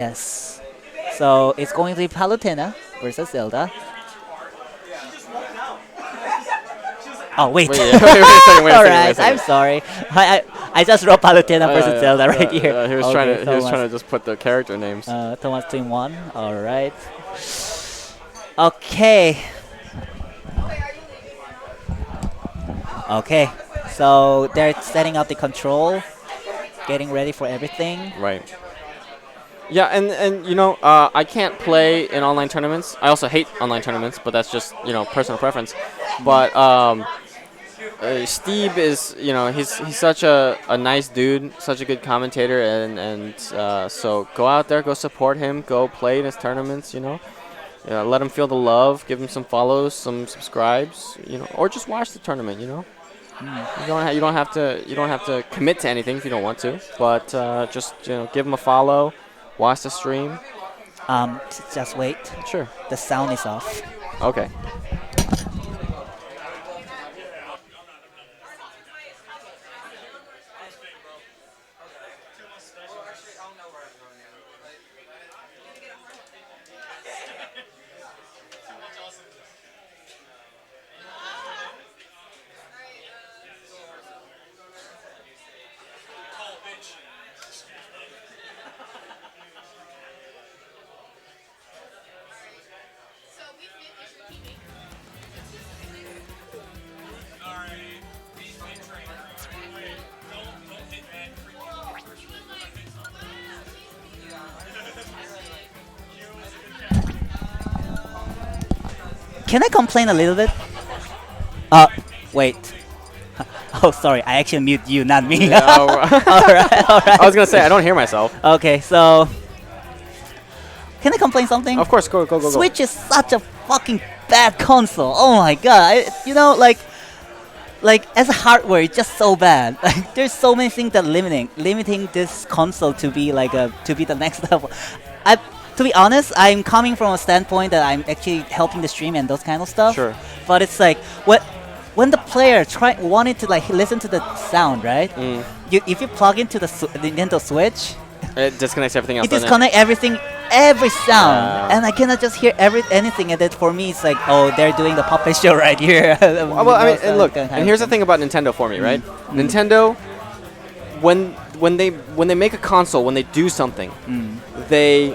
Yes. So it's going to be Palutena versus Zelda. Oh wait. Wait, yeah, wait a second, wait a second, wait a Alright, I'm second. sorry. I just wrote Palutena versus Zelda right here. He was Okay, trying to just put the character names. ThomasTwin1. Alright. Okay. Okay. So they're setting up the control, getting ready for everything. Right. Yeah, and I can't play in online tournaments. I also hate online tournaments, but that's just personal preference. But Steeb is he's such a nice dude, such a good commentator, and so go out there, go support him, go play in his tournaments. Let him feel the love, give him some follows, some subscribes, or just watch the tournament. You don't have to commit to anything if you don't want to, but just give him a follow, watch the stream. Just wait. Sure. The sound is off. Okay. Can I complain a little bit? Uh, wait. Oh, sorry. I actually mute you, not me. Yeah, all right, all right. I was gonna say I don't hear myself. Okay, so can I complain something? Of course, go. Switch is such a fucking bad console. Oh my god. Like as a hardware, it's just so bad. Like there's so many things that limiting this console to be to be the next level. To be honest, I'm coming from a standpoint that I'm actually helping the stream and those kind of stuff. Sure. But it's like when the player wanted to listen to the sound, right? If you plug into the Nintendo Switch, It disconnects everything else. it disconnect everything, every sound, Yeah. and I cannot just hear anything. And that for me, it's like, oh, they're doing the puppet show right here. Well, I mean, and look, and here's the thing about Nintendo for me, right? Nintendo, when they make a console, when they do something, they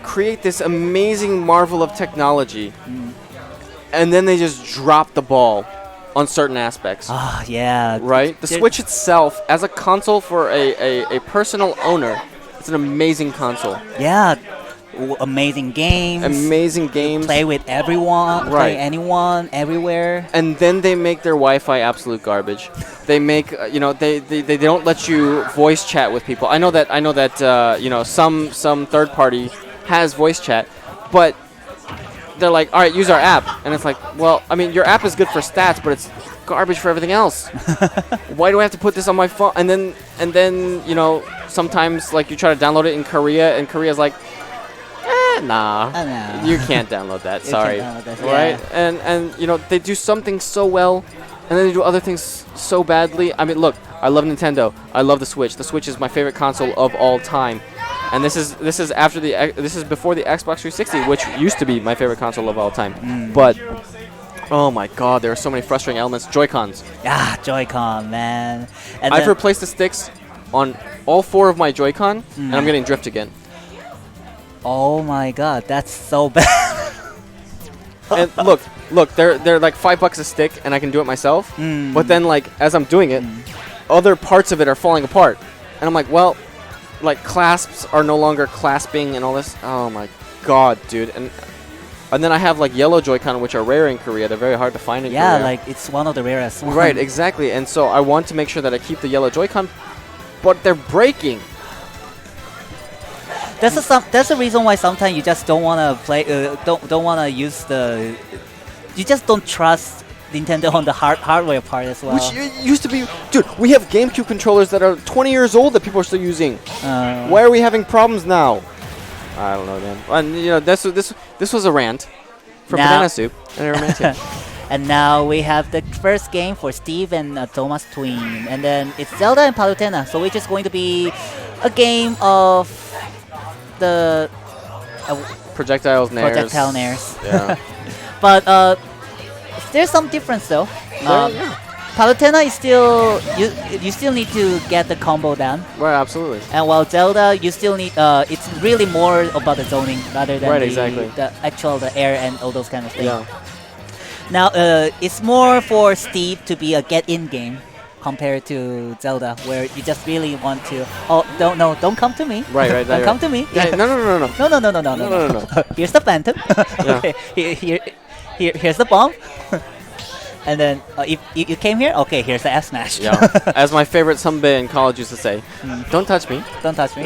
create this amazing marvel of technology, and then they just drop the ball on certain aspects. Ah, yeah. Right? The Switch itself, as a console for a personal owner, it's an amazing console. Yeah. Amazing games. Amazing games. Play with everyone. Right. Play anyone, everywhere. And then they make their Wi-Fi absolute garbage. They make they don't let you voice chat with people. I know that some third party has voice chat, but they're like, all right, use our app, and it's like, well, I mean, your app is good for stats, but it's garbage for everything else. Why do I have to put this on my phone? And then sometimes like you try to download it in Korea, and Korea's like, nah, No. you can't download that. You Sorry, can't download that, right? yeah. And they do something so well, and then they do other things so badly. I mean, look, I love Nintendo. I love the Switch. The Switch is my favorite console of all time. And this is before the Xbox 360, which used to be my favorite console of all time. But oh my God, there are so many frustrating elements. Joy-Cons. Ah, Joy-Con, man. And I've then- replaced the sticks on all 4 of my Joy-Con, and I'm getting drift again. Oh my god, that's so bad. And look, they're like $5 a stick, and I can do it myself. But then, like, as I'm doing it, other parts of it are falling apart, and I'm like, well, like clasps are no longer clasping and all this. Oh my God, dude! And then I have like yellow Joy-Con, which are rare in Korea. They're very hard to find in Korea. Yeah, like it's one of the rarest ones. Right, exactly. And so I want to make sure that I keep the yellow Joy-Con, but they're breaking. That's the reason why sometimes you just don't want to play. Don't want to use the. You just don't trust Nintendo on the hardware part as well. Which used to be, dude. We have GameCube controllers that are 20 years old that people are still using. Why are we having problems now? I don't know, man. And this was a rant for Banana Soup and a rant. And now we have the first game for Steve and ThomasTwin, and then it's Zelda and Palutena. So it's just going to be a game of the Projectiles, nairs. projectile nairs. Yeah. But there's some difference though. Yeah. Palutena is still you still need to get the combo down, Right, absolutely. and while Zelda you still need it's really more about the zoning rather than Right, exactly. the actual the air and all those kind of things. Yeah. Now it's more for Steeb to be a get-in game compared to Zelda, where you just really want to. Oh, don't come to me. Right. Don't come to me. Yeah, no. No. Here's the phantom. Okay, here's the bomb. And then if you came here, okay, here's the F smash. Yeah. As my favorite Sunbe in college used to say, don't touch me. Don't touch me.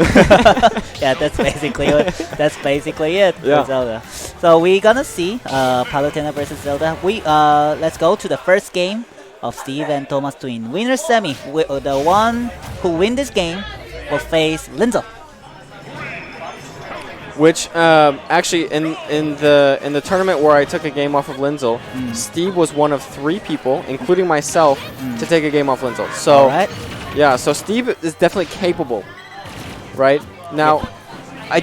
Yeah, that's basically it. That's basically it Yeah. for Zelda. So we're gonna see Palutena versus Zelda. Let's go to the first game of Steve and ThomasTwin. Winner semi. The one who win this game will face Linzo. Which actually in the tournament where I took a game off of Linzel, Steve was one of 3 people, including myself, to take a game off Linzel. So Alright. yeah, so Steve is definitely capable. Right? Now I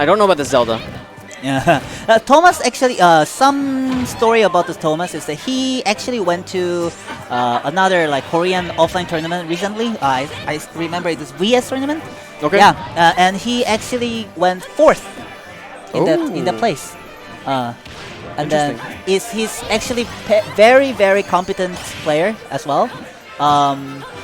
don't know about the Zelda. Yeah. Thomas actually, some story about this Thomas is that he actually went to another like Korean offline tournament recently. I remember it was VS tournament. Okay. Yeah, and he actually went 4th in the place. And then he's actually very very competent player as well.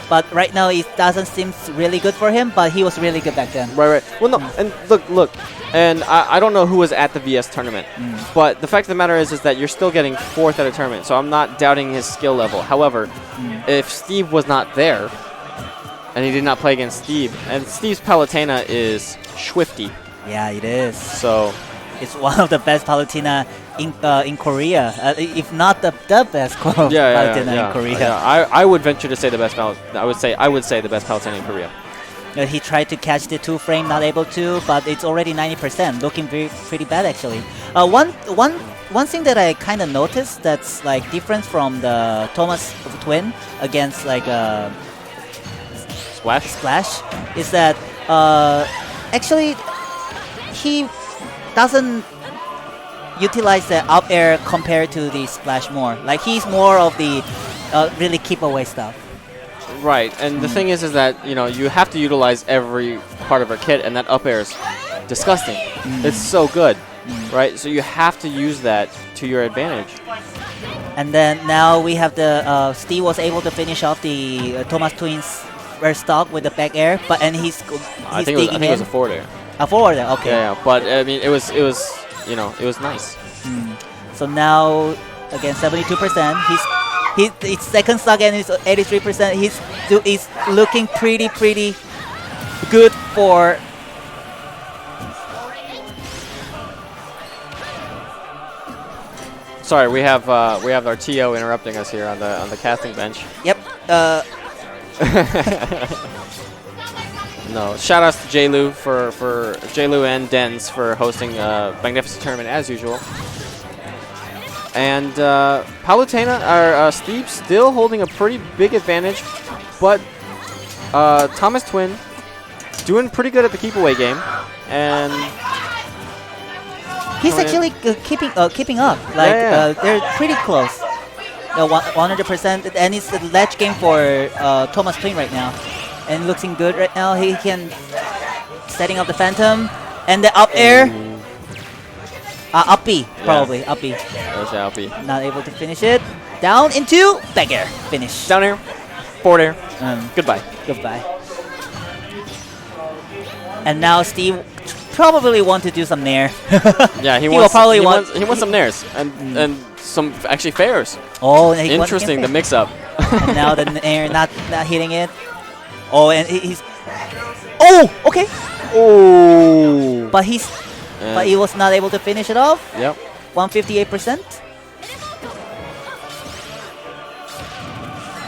But right now it doesn't seem really good for him. But he was really good back then. Right. Well, no, and look, and I don't know who was at the VS tournament, but the fact of the matter is that you're still getting 4th at a tournament, so I'm not doubting his skill level. However, if Steve was not there, and he did not play against Steve, and Steve's Palutena is swifty. Yeah, it is. So it's one of the best Palutena in Korea, if not the best Palutena in Korea. Yeah, I would venture to say the best I would say the best Palutena in Korea. He tried to catch the 2-frame, not able to, but it's already 90%, looking pretty bad actually. One thing that I kind of noticed that's like different from the ThomasTwin against like Splash is that actually he doesn't utilize the up air compared to the Splash more. Like he's more of the really keep away stuff. Right, and the thing is that you have to utilize every part of our kit, and that up air is disgusting. It's so good, right? So you have to use that to your advantage. And then now we have the Steve was able to finish off the ThomasTwin's first stock with the back air, but he's I think it was a forward air. A forward air, okay. Yeah, but I mean it was it was nice. So now again 72%. His second stock and is 83%. He's looking pretty good for. Sorry, we have our TO interrupting us here on the casting bench. Yep. No, shout outs to JLu for JLu and Dens for hosting a magnificent tournament as usual. And Palutena, or Steeb, still holding a pretty big advantage, but ThomasTwin doing pretty good at the keep away game, and he's actually keeping up. Like they're pretty close. 100%, and it's the ledge game for ThomasTwin right now, and looking good right now. He can setting up the Phantom and the up air. Up B, probably. Up B. There's the up B. Not able to finish it. Down into back air. Finish. Down air. Forward air. Goodbye. Goodbye. And now Steve probably want to do some nair. Yeah, he wants some nairs and some actually fairs. Oh, interesting, the mix up. And now the nair not hitting it. Oh, and he's. Oh, okay. Oh. But he was not able to finish it off. Yep. 158%.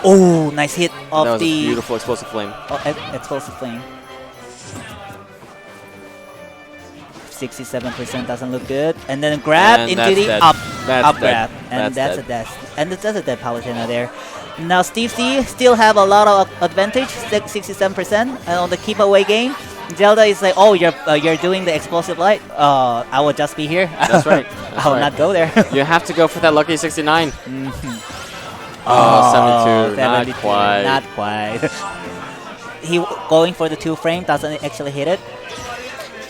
Oh, nice hit of that was the a beautiful explosive flame. Oh, explosive flame. 67% doesn't look good, and then grab and into the dead. up That's grab, dead. and that's dead. a death, and that's a dead Palutena there. Now Steve C still have a lot of advantage, 67%, and on the keep away game, Zelda is like, oh, you're doing the explosive light. I will just be here. That's right. That's I will right. not go there. You have to go for that lucky 69. Mhm. Oh, 72. 72. Not quite. Not quite. He going for the 2-frame doesn't actually hit it.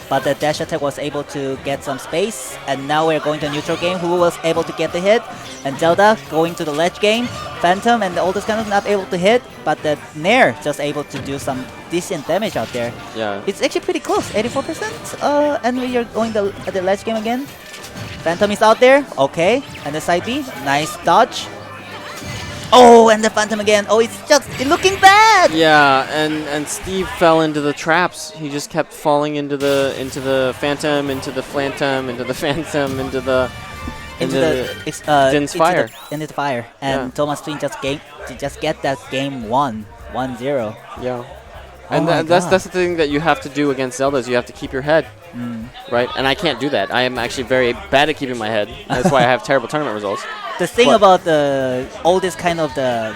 But the dash attack was able to get some space, and now we're going to neutral game. Who was able to get the hit? And Zelda going to the ledge game. Phantom and all this kind of not able to hit, but the Nair just able to do some decent damage out there. Yeah. It's actually pretty close, 84%. And we are going at the ledge game again. Phantom is out there. Okay, and the side B, nice dodge. Oh, and the Phantom again. Oh, it's looking bad. Yeah, and Steve fell into the traps. He just kept falling into the Phantom, into the Phantom, into the Phantom, into the Din's fire. Into the fire. And ThomasTwin just get that game 1-0. Yeah. Oh And my that's God. the thing that you have to do against Zelda is you have to keep your head, right? And I can't do that. I am actually very bad at keeping my head. That's why I have terrible tournament results. The thing But- about all this kind of the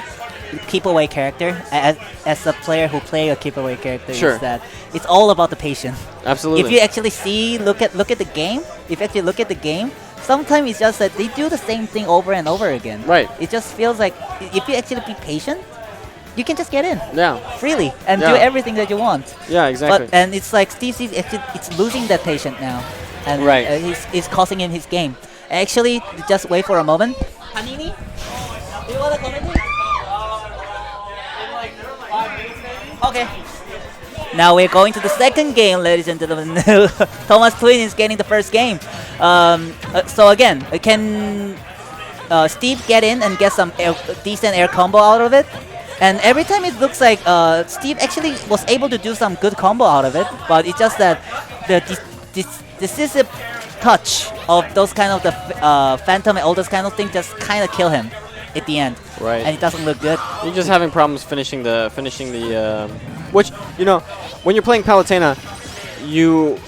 keep away character, as a player who play a keep away character, Sure. is that it's all about the patience. Absolutely. If you actually look at the game, sometimes it's just that they do the same thing over and over again. Right. It just feels like if you actually be patient, you can just get in Yeah. freely and do Yeah. everything that you want. Yeah. Exactly. And it's like Steve it's losing that patience now, and Right. He's costing him his game. Actually, just wait for a moment. Hanini, do you want to comment? Okay. Now we're going to the second game, ladies and gentlemen. ThomasTwin is getting the first game. So again, can Steve get in and get some decent air combo out of it? And every time it looks like Steve actually was able to do some good combo out of it, but it's just that the decisive touch of those kind of the Phantom and all those kind of things just kind of kill him at the end. Right. And it doesn't look good. You're just having problems finishing the which, you know, when you're playing Palutena, you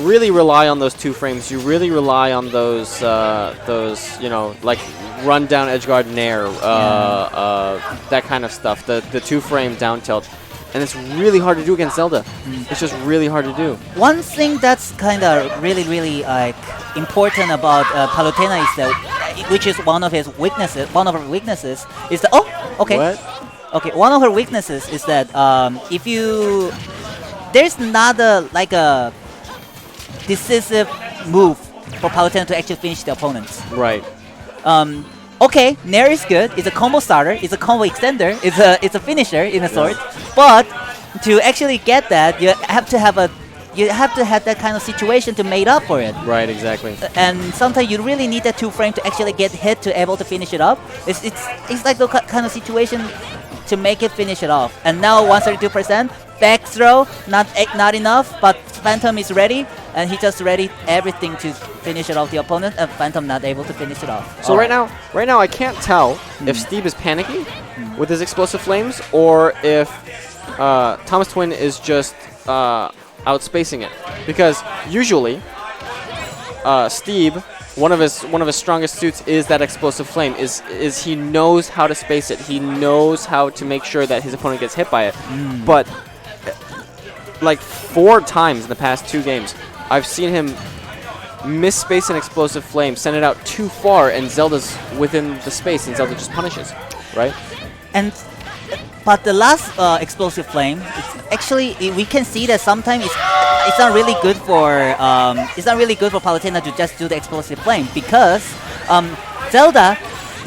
really rely on those 2 frames. You really rely on those you know, like run down edge guard nair, that kind of stuff. The 2-frame down tilt. And it's really hard to do against Zelda. It's just really hard to do. One thing that's kind of really like important about Palutena is that, which is one of her weaknesses is that What? Okay, one of her weaknesses is that there's not a decisive move for Palutena to actually finish the opponents. Right. Okay, Nair is good. It's a combo starter. It's a combo extender. It's a finisher in a sort. But to actually get that, you have to have that kind of situation to make up for it. Right. Exactly. And sometimes you really need that 2-frame to actually get hit to able to finish it up. It's like the kind of situation to make it finish it off. And now 132%, back throw, not enough, but Phantom is ready, and he just ready everything to finish it off the opponent, and Phantom not able to finish it off. So right now, I can't tell if Steve is panicking with his explosive flames or if ThomasTwin is just outspacing it, because usually Steve, one of his strongest suits is that explosive flame. Is he knows how to space it. He knows how to make sure that his opponent gets hit by it. But like 4 times in the past 2 games, I've seen him miss-space an explosive flame, send it out too far, and Zelda's within the space, and Zelda just punishes, right? But the last explosive flame, we can see that sometimes it's not really good for Palutena to just do the explosive flame, because Zelda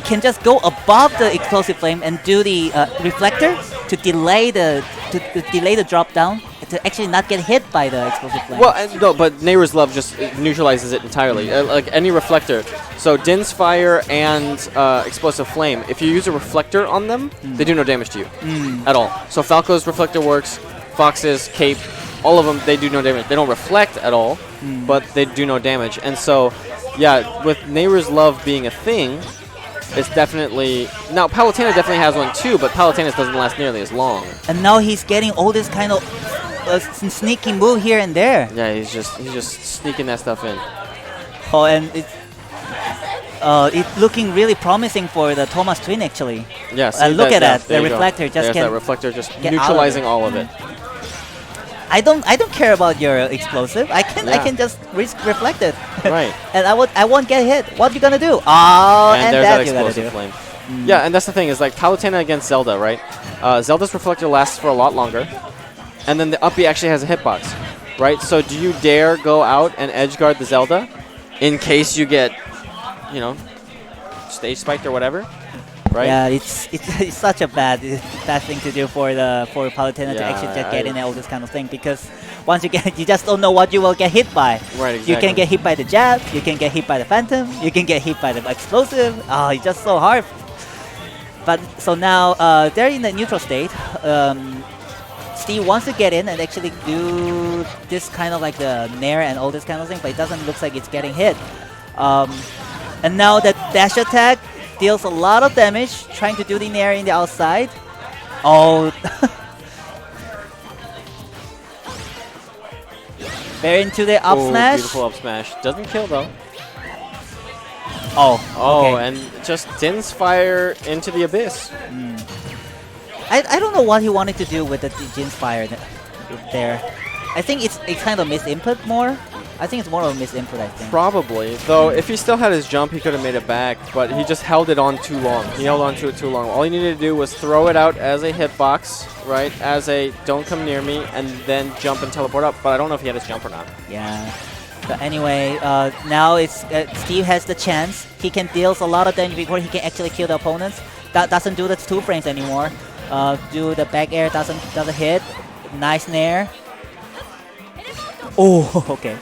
can just go above the explosive flame and do the reflector to delay the drop down to actually not get hit by the explosive flame. Well, no, but Neighbor's Love just neutralizes it entirely. Like any reflector. So Din's Fire and Explosive Flame, if you use a reflector on them, they do no damage to you at all. So Falco's reflector works, Fox's, Cape, all of them, they do no damage. They don't reflect at all, but they do no damage. And so, yeah, with Neighbor's Love being a thing, it's definitely... Now, Palutena definitely has one too, but Palutena's doesn't last nearly as long. And now he's getting all this kind of sneaky move here and there. Yeah, he's just sneaking that stuff in. Oh, and it's looking really promising for the ThomasTwin actually. Yeah, see, look at that. there The you go. reflector just There's can that reflector just get out of neutralizing it. all of it. I don't care about your explosive. I Yeah. can just reflect it. Right. And I won't get hit. What you gonna do? Oh, And and there's that that you gotta explosive do. flame. Yeah, and that's the thing is like Palutena against Zelda, right? Zelda's reflector lasts for a lot longer, and then the up B actually has a hitbox, right? So do you dare go out and edge guard the Zelda, in case you get, you know, stage spiked or whatever, right? Yeah, it's such a bad thing to do for Palutena to Yeah, actually just get in all this kind of thing, because once you get, you just don't know what you will get hit by. Right, You exactly. can get hit by the jab, you can get hit by the phantom, you can get hit by the explosive. Oh, it's just so hard. But so now they're in the neutral state. Steve wants to get in and actually do this kind of like the nair and all this kind of thing, but it doesn't look like it's getting hit. And now that dash attack deals a lot of damage, trying to do the nair in the outside. Oh. Very into the up Oh, smash. beautiful up smash. Doesn't kill though. Oh, Oh, okay. and just Din's fire into the abyss. I don't know what he wanted to do with the Jin's fire there. I think it kind of misinput more. I think it's more of a misinput, I think. Probably. Though, if he still had his jump, he could have made it back, but he just held it on too long. He held on to it too long. All he needed to do was throw it out as a hitbox, right? As a don't come near me, and then jump and teleport up. But I don't know if he had his jump or not. Yeah. But anyway, now it's Steve has the chance. He can deal a lot of damage before he can actually kill the opponents. That doesn't do the 2 frames anymore. Do the back air doesn't hit. Nice nair. Oh, okay.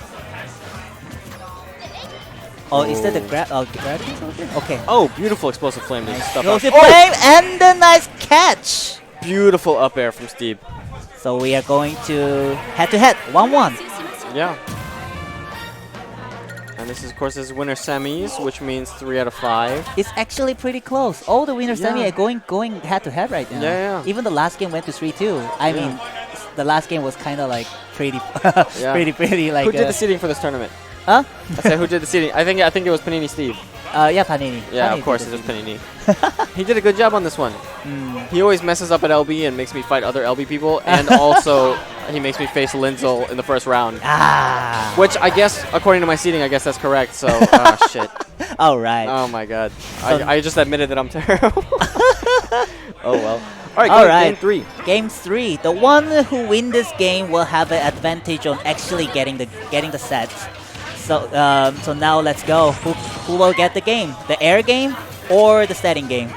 Oh, is that the grab? Okay. Oh, beautiful explosive flame to Nice stuff out. explosive flame and a nice catch. Beautiful up air from Steeb. So we are going to head-to-head, 1-1. Yeah. And this is, of course, is winner semis, which means 3 out of 5. It's actually pretty close. All the winners semi Yeah. are going head-to-head right now. Yeah. Even the last game went to 3-2. I Yeah. mean, the last game was kind of like pretty, Yeah. pretty like. Who did the seeding for this tournament? Huh? I said who did the seeding? I think it was Panini Steve. Yeah, Panini. Yeah, Panini of course, did it was the Panini. He did a good job on this one. He always messes up at LB and makes me fight other LB people, and also he makes me face Linzel in the first round. Ah. Which I guess, according to my seeding, I guess that's correct. So, shit. All right. Oh my god. So- I just admitted that I'm terrible. Oh well. All right, All go to right. game 3. Game 3. The one who win this game will have an advantage on actually getting the set. So so now let's go. Who will get the game? The air game or the setting game?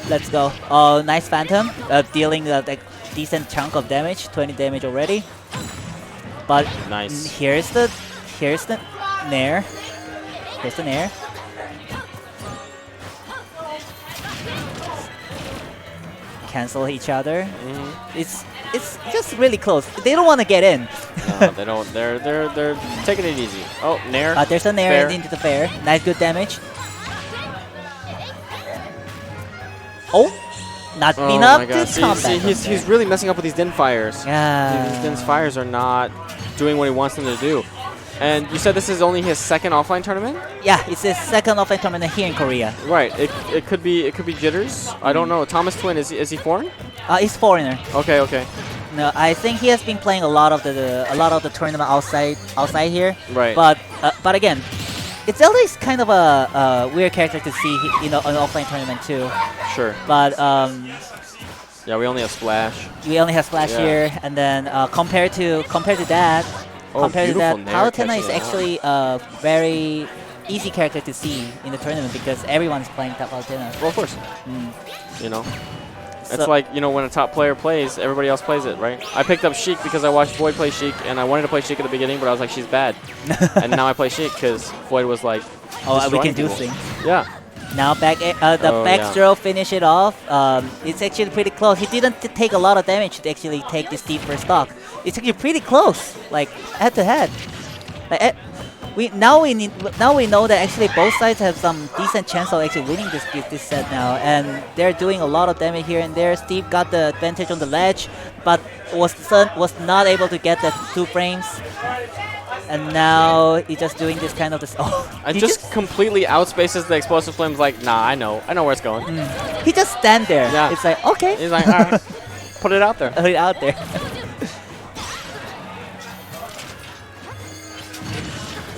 Let's go. Oh, nice phantom, dealing like decent chunk of damage, 20 damage already. But Nice. here's the nair. Here's the nair. Cancel each other. It's just really close. They don't want to get in. No, they don't. They're taking it easy. Oh, nair. There's a nair Fair. into the fair. Nice, good damage. Oh, not Oh enough my god. to come See, back. he's really messing up with these Din fires. These Yeah. Din's fires are not doing what he wants them to do. And you said this is only his second offline tournament? Yeah, it's his second offline tournament here in Korea. Right. It could be jitters. I don't know. ThomasTwin, is he foreign? He's foreigner. Okay. No, I think he has been playing a lot of the tournament outside here. Right. But again, it's always kind of a weird character to see an offline tournament too. Sure. But Yeah, we only have Splash. we only have Splash Yeah. here, and then compared to that, Oh, beautiful nair Palutena is catching it out. actually a very easy character to see in the tournament because everyone's playing Palutena. Well, of course. You know. It's So- like, when a top player plays, everybody else plays it, right? I picked up Sheik because I watched Void play Sheik, and I wanted to play Sheik at the beginning, but I was like, she's bad. And now I play Sheik because Void was like, Oh, we destroying can do people. things. Yeah. Now the Oh, back yeah. throw finish it off. It's actually pretty close. He didn't take a lot of damage to actually take this Steeb first stock. It's actually pretty close, like head to head. Like, we know that actually both sides have some decent chance of actually winning this set now, and they're doing a lot of damage here and there. Steve got the advantage on the ledge, but was not able to get the 2 frames. And now he's just doing this kind of this. Oh, And he just completely outspaces the explosive flames like, nah, I know where it's going. he just stand there. Yeah. It's like okay, He's like, all right, put it out there. put it out there.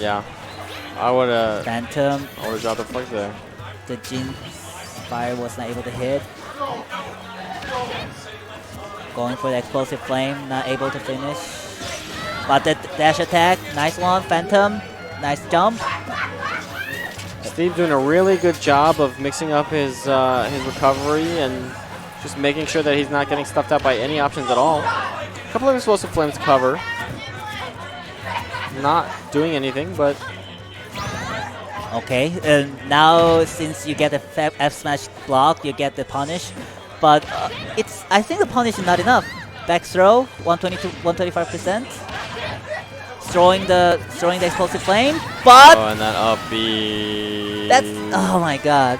Yeah. I would have Phantom. dropped the flag there. The Jin Fire was not able to hit. Going for the explosive flame, not able to finish. But the dash attack, nice one. Phantom, nice jump. Steve doing a really good job of mixing up his recovery and just making sure that he's not getting stuffed out by any options at all. A couple of explosive flames cover. Not doing anything, but Okay, now since you get the F smash block, you get the punish. But I think the punish is not enough. Back throw, 122, 125%. Throwing the explosive flame, but and that up B. that's, oh my god.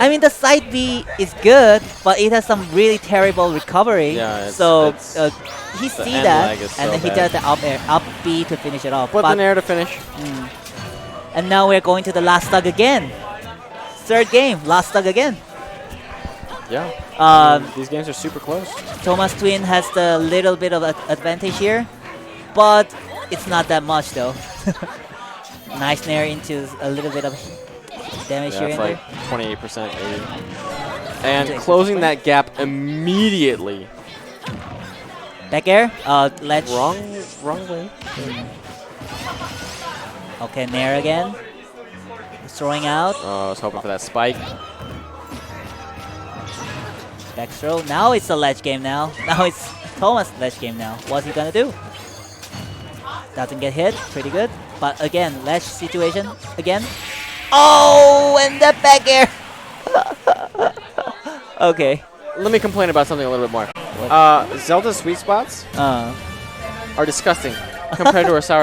I mean, the side B is good, but it has some really terrible recovery. Yeah, so he the see end that, lag is and so then he bad. does the up B to finish it off. Put but the nair to finish. and now we're going to the last stug again. Third game, last stug again. Yeah. These games are super close. ThomasTwin has the little bit of advantage here, but it's not that much though. Nice nair into a little bit of damage here Yeah, and it's there. like 28% aid. And closing that gap immediately. Back air, ledge. Wrong way. Okay, nair again. Throwing out. Oh, I was hoping for that spike. Back throw. Now it's a ledge game now. Now it's Thomas' ledge game now. What's he gonna do? Doesn't get hit. Pretty good. But again, ledge situation. Again. Oh, and that back air. Okay. Let me complain about something a little bit more. Zelda's sweet spots are disgusting compared to her sour